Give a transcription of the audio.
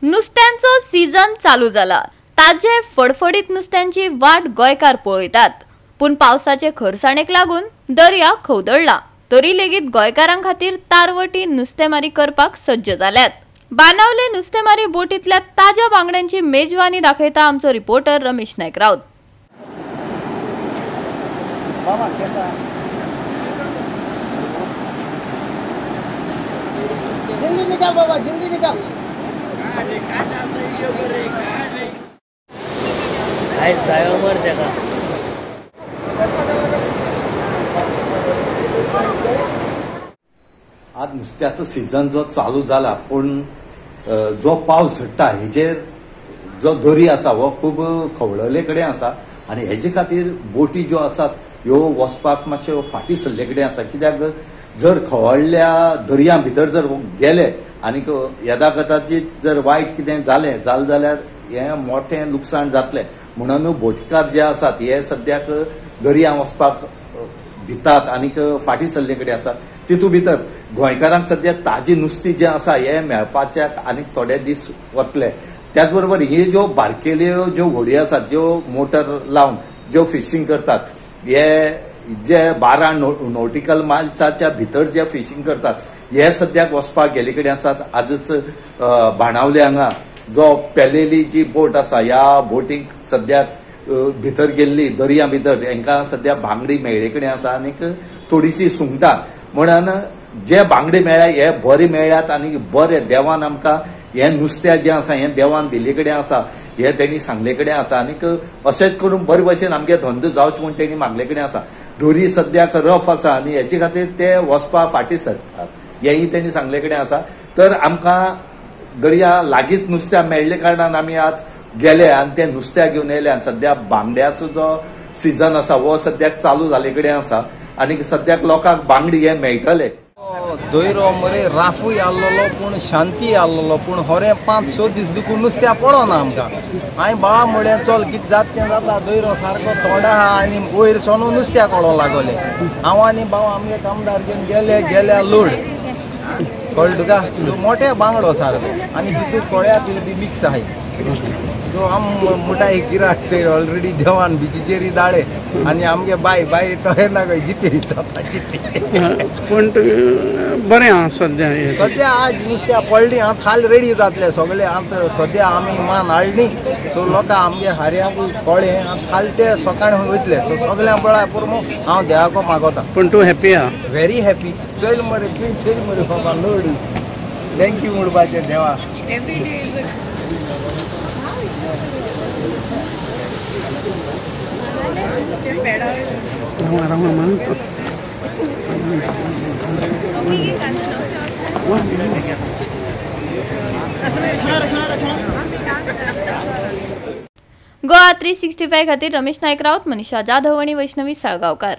नुस्त्यांचो season चालू जाला। ताजे फडफडीत नुस्त्यांची वाट गोयकार पळयतात। पण पावसाचे खरसाणेक लागून दर्या खवदळला। तरी लेगीत गोयकारांक खातीर तारवटी नुस्तेमारी करपाक सज्ज जाल्यात। बाणावले नुस्तेमारी बोटीतल्या ताज्या बांगड्यांची मेजवानी दाखयता आमचो रिपोर्टर रमेश नायक राऊत। जल्दी निकाल बाबा, जल्दी निकाल। आज नुस्त्याचो सीझन जो चालू जाला, पण जो पावस झडटा हेजेर जो दरी आसा हो खूब खवळले कडेन आसा आनी हेजे खातीर बोटी ज्यो आसात ह्यो वचपाक मातश्यो फाटी सरले कडेन आसा। कित्याक जर खवळल्या दर्या भितर जर गेले आनीक येदागताची जर वायट कितें जालें जाल्यार हें मोठें लुकसाण जातलें। म्हणून बोटीकार जे आसात हे सद्याक दर्या वचपाक भितात आनीक फाटी सरले कडेन आसात। तितूंत भितर गोंयकारांक सद्या ताजी नुस्तीं जे आसा हे मेळपाच्याक आनीक थोडे दीस वतले। त्याच बरोबर हे ज्यो बारकेल्यो ज्यो व्हडी आसात ज्यो मोटर लावन ज्यो फिशिंग करतात, हे जे 12 नॉटिकल मायल्साच्या भितर जे फिशिंग करतात हे सद्याक वचपाक गेले कडेन आसात। आजच बाणावले हांगा जो पेलेली जी बोट आसा ह्या बोटीक सद्याक भितर गेल्ली दर्या भितर हांकां सद्या बांगडी मेळ्ळे कडेन आसा आनीक थोडीशी सुंगटां। म्हणून जे बांगडे मेळ्ळ्या हे बरे मेळ्ळ्यात आनी बरे देवान आमकां हे नुस्तें जें आसा हें देवान दिल्ले कडेन आसा हे तेणी सांगले कडेन आसा आनीक अशेंच करून बरे भशेन आमगे धंदो जावचो म्हूण तेणी मागले कडेन आसा। दोरी सद्याक रफ आसा आनी हेचे खातीर ते वचपाक फाटी सरतात हेंय तेणी सांगले कडेन आसा। तर आमकां दर्या लागींच नुस्त्या मेळ्ळे कारणान आमी आज गेले आनी ते नुस्त्या घेवन येयले आनी सद्या बांगड्याचो जो सीझन आसा हो सद्याक चालू जाले कडेन आसा आनी सद्याक लोकांक बांगडी हे मेळटले। दोयरो मरे राफूय आल्लो पूण शांती आल्लो पूण होरे 5-6 दीस दुखून नुस्त्या पडोना आमकां। हांवें बाबा म्हळें चल कितें जाता तें जाता, दोयरो सारको थोडा आहा आनी वयर सोनो नुस्त्या कोडो लागले। हांव आनी बाबा आमगे कामदार घेवन गेल्या लोड कळ्ळें तुका। सो मोठे बांगडो सारको आनी भितूर कोळ्या बी मिक्स आहाय। सो आम मोठा एक गिराक चोय ऑलरेडी देवान बिचीचेर दाळे आनी आमगे बाय तो येना गो जिपे जाता जिपे। पण बरें आहा सद्या आज नुस्त्या पडली हांव थाल रेडी जातले सगळे। आतां सद्या आमी मान हाडली सो लोकां आमगे हाऱ्यांकूय कोळे थाल ते सकाळीं वयतले। सो सगळ्यां बळा पुरमो हांव देवाको मागोता। पण तूं हॅपी आहा? Very happy. चल मरे चल मरे बाबा लोड थँक्यू म्हणपाचें देवा। गोवा 365 खातीर रमेश नायक राऊत, मनीषा जाधव आणि वैष्णवी साळगावकार।